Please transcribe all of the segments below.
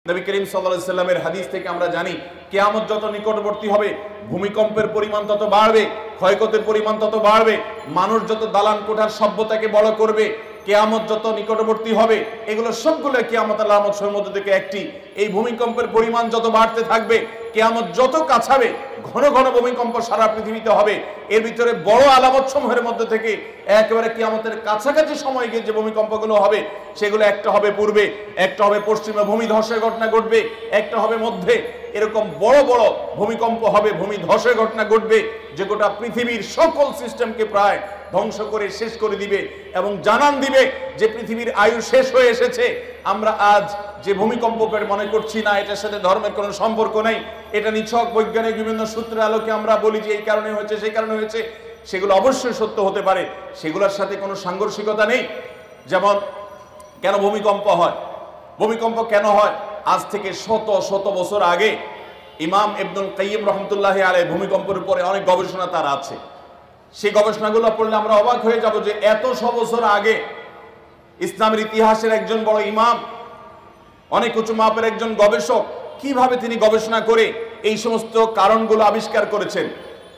নবী করিম সাল্লাল্লাহু আলাইহি সাল্লামের হাদিস থেকে আমরা জানি কিয়ামত যত নিকটবর্তী হবে ভূমিকম্পের পরিমাণ তত বাড়বে, ক্ষয়ক্ষতির পরিমাণ তত বাড়বে, মানুষ যত দালান কোঠার সভ্যতাকে বড় করবে, কিয়ামত যত নিকটবর্তী হবে, এগুলো সবগুলো কিয়ামত আলামত সমূহের মধ্যে থেকে একটি। এই ভূমিকম্পের পরিমাণ যত বাড়তে থাকবে, কিয়ামত যত কাছাবে, ঘন ঘন ভূমিকম্প সারা পৃথিবীতে হবে। এর ভিতরে বড় আলামত সমূহের মধ্যে থেকে একেবারে কিয়ামতের কাছাকাছি সময় গিয়ে যে ভূমিকম্পগুলো হবে সেগুলো একটা হবে পূর্বে, একটা হবে পশ্চিমে ভূমি ধসের ঘটনা ঘটবে, একটা হবে মধ্যে। এরকম বড় বড় ভূমিকম্প হবে, ভূমি ধসের ঘটনা ঘটবে, যে গোটা পৃথিবীর সকল সিস্টেমকে প্রায় ধ্বংস করে শেষ করে দিবে এবং জানান দিবে যে পৃথিবীর আয়ু শেষ হয়ে এসেছে। আমরা আজ যে ভূমিকম্পকে মনে করছি না, এটার সাথে ধর্মের কোনো সম্পর্ক নেই, এটা নিছক বৈজ্ঞানিক বিভিন্ন সূত্রের আলোকে আমরা বলি যে এই কারণে হয়েছে সেই কারণে হয়েছে, সেগুলো অবশ্যই সত্য হতে পারে, সেগুলোর সাথে কোনো সাংঘর্ষিকতা নেই। যেমন কেন ভূমিকম্প হয়, ভূমিকম্প কেন হয়? আজ থেকে শত শত বছর আগে ইমাম ইবনুল কাইয়িম রাহমাতুল্লাহি আলাইহি ভূমিকম্পের উপরে অনেক গবেষণা তার আছে। সেই গবেষণাগুলো পড়লে আমরা অবাক হয়ে যাব যে এত বছর আগে ইসলামের ইতিহাসের একজন বড় ইমাম, অনেক উঁচু মাপের একজন গবেষক, কিভাবে তিনি গবেষণা করে এই সমস্ত কারণগুলো আবিষ্কার করেছেন।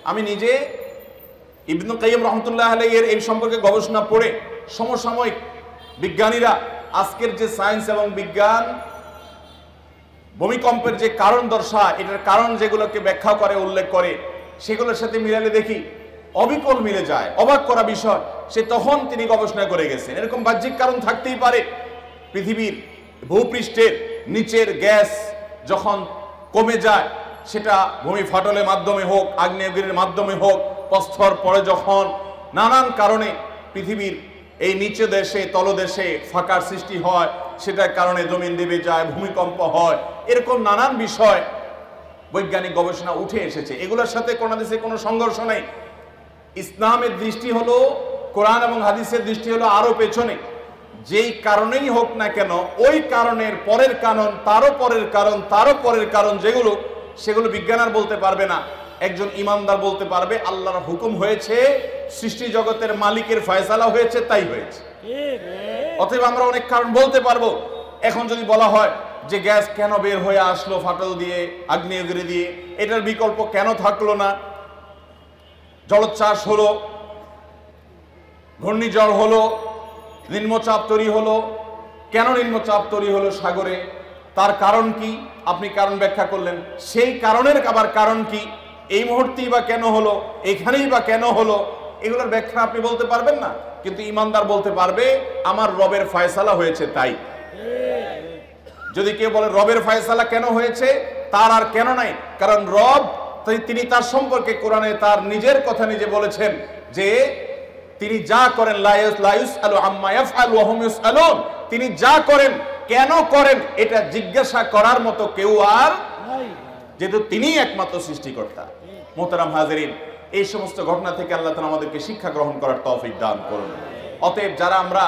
আমি নিজে ইবনুল কাইয়িম রাহমাতুল্লাহি আলাইহি এর এই সম্পর্কে গবেষণা পড়ে সমসাময়িক বিজ্ঞানীরা আজকের যে সায়েন্স এবং বিজ্ঞান ভূমিকম্পের যে কারণ দর্শায়, এটার কারণ যেগুলোকে ব্যাখ্যা করে উল্লেখ করে, সেগুলোর সাথে মিলালে দেখি অবিকল মিলে যায়। অবাক করা বিষয়, সে তখন তিনি গবেষণা করে গেছেন। এরকম বাহ্যিক কারণ থাকতেই পারে। পৃথিবীর ভূপৃষ্ঠের নিচের গ্যাস যখন কমে যায়, সেটা ভূমি ফাটলের মাধ্যমে হোক, আগ্নেয়গিরির মাধ্যমে হোক, প্রস্তর পরে যখন নানান কারণে পৃথিবীর এই নিচে দেশে তলদেশে ফাঁকার সৃষ্টি হয়, সেটার কারণে জমিন দেবে যায়, ভূমিকম্প হয়। এরকম নানান বিষয় বৈজ্ঞানিক গবেষণা উঠে এসেছে। এগুলোর সাথে কোনো দেশে কোনো সংঘর্ষ নেই। ইসলামের দৃষ্টি হলো, কোরআন এবং হাদিসের দৃষ্টি হলো আরো পেছনে। যেই কারণেই হোক না কেন, ওই কারণের পরের কারণ, তারও পরের কারণ, তারও পরের কারণ, যেগুলো সেগুলো বিজ্ঞান আর বলতে পারবে না। একজন ইমানদার বলতে পারবে আল্লাহর হুকুম হয়েছে, সৃষ্টি জগতের মালিকের ফয়সালা হয়েছে, তাই হয়েছে। অতএব আমরা অনেক কারণ বলতে পারবো। এখন যদি বলা হয় যে গ্যাস কেন বের হয়ে আসলো ফাটল দিয়ে, আগ্নেয়গিরি দিয়ে, এটার বিকল্প কেন থাকলো না? জলোচ্ছ্বাস হলো, ঘূর্ণিঝড় হলো, নিম্নচাপ তৈরি হলো, কেন নিম্নচাপ তৈরি হলো সাগরে? তার কারণ কি? আপনি কারণ ব্যাখ্যা করলেন, সেই কারণের আবার কারণ কি? এই মুহূর্তেই বা কেন হলো, এখানেই বা কেন হলো? এগুলোর ব্যাখ্যা আপনি বলতে পারবেন না। কিন্তু ইমানদার বলতে পারবে আমার রবের ফয়সালা হয়েছে তাই। যদি কেউ বলে রবের ফয়সালা কেন হয়েছে, তার আর কেন নাই, কারণ রব তিনি তার সম্পর্কে কোরআনে তার নিজের কথা নিজে বলেছেন যে তিনি যা করেন লা ইউসআলু আম্মা ইয়াফআলু ওয়া হুম ইউসআলুন, তিনি যা করেন কেন করেন এটা জিজ্ঞাসা করার মতো কেউ আর নাই, যেহেতু তিনিই একমাত্র সৃষ্টিকর্তা। মোহতারাম হাজিরিন, এই সমস্ত ঘটনা থেকে আল্লাহ তাআলা আমাদেরকে শিক্ষা গ্রহণ করার তৌফিক দান করুন। অতএব যারা আমরা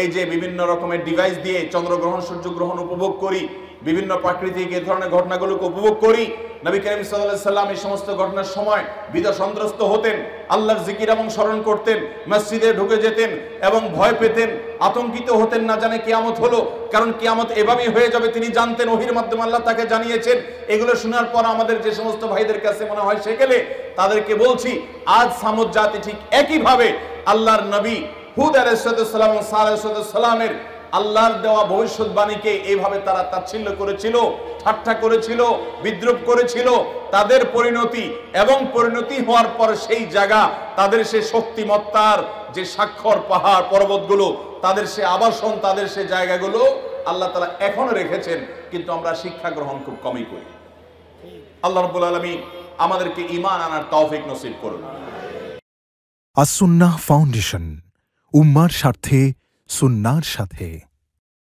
এই যে বিভিন্ন রকমের ডিভাইস দিয়ে চন্দ্রগ্রহণ সূর্যগ্রহণ উপভোগ করি, বিভিন্ন প্রাকৃতিক এই ধরনের ঘটনাগুলোকে উপভোগ করি, নবী করিম সাল্লাল্লাহু আলাইহি সাল্লাম এই সমস্ত ঘটনার সময় বিপদসন্ত্রস্ত হতেন, আল্লাহর জিকির এবং স্মরণ করতেন, মসজিদে ঢুকে যেতেন এবং ভয় পেতেন, আতঙ্কিত হতেন, না জানে কিয়ামত হলো। কারণ কিয়ামত এভাবেই হয়ে যাবে তিনি জানতেন, ওহীর মাধ্যমে আল্লাহ তাকে জানিয়েছেন। এগুলো শোনার পর আমাদের যে সমস্ত ভাইদের কাছে মনে হয় সেকেলে, তাদেরকে বলছি আজ সামুদ জাতি ঠিক একইভাবে আল্লাহর নবী হুদ আলাইহিস সালাম এবং সালেহ আলাইহিস সালামের আল্লাহর দেওয়া ভবিষ্যৎবাণীকে এইভাবে তারা তাচ্ছিল্য করেছিল, ঠাট্টা করেছিল, বিদ্রুপ করেছিল। তাদের পরিণতি এবং পরিণতি হওয়ার পর সেই জায়গা, তাদের সে শক্তিমত্তার যে স্বাক্ষর পাহাড় পর্বতগুলো, তাদের সে আবাসন, তাদের সে জায়গাগুলো আল্লাহ তাআলা এখনো রেখেছেন, কিন্তু আমরা শিক্ষা গ্রহণ খুব কমই করি। আল্লাহ রাব্বুল আলামিন আমাদেরকে ঈমান আনার তৌফিক নসিব করুন। আস-সুন্নাহ ফাউন্ডেশন, উম্মার স্বার্থে সুন্নাহর সাথে।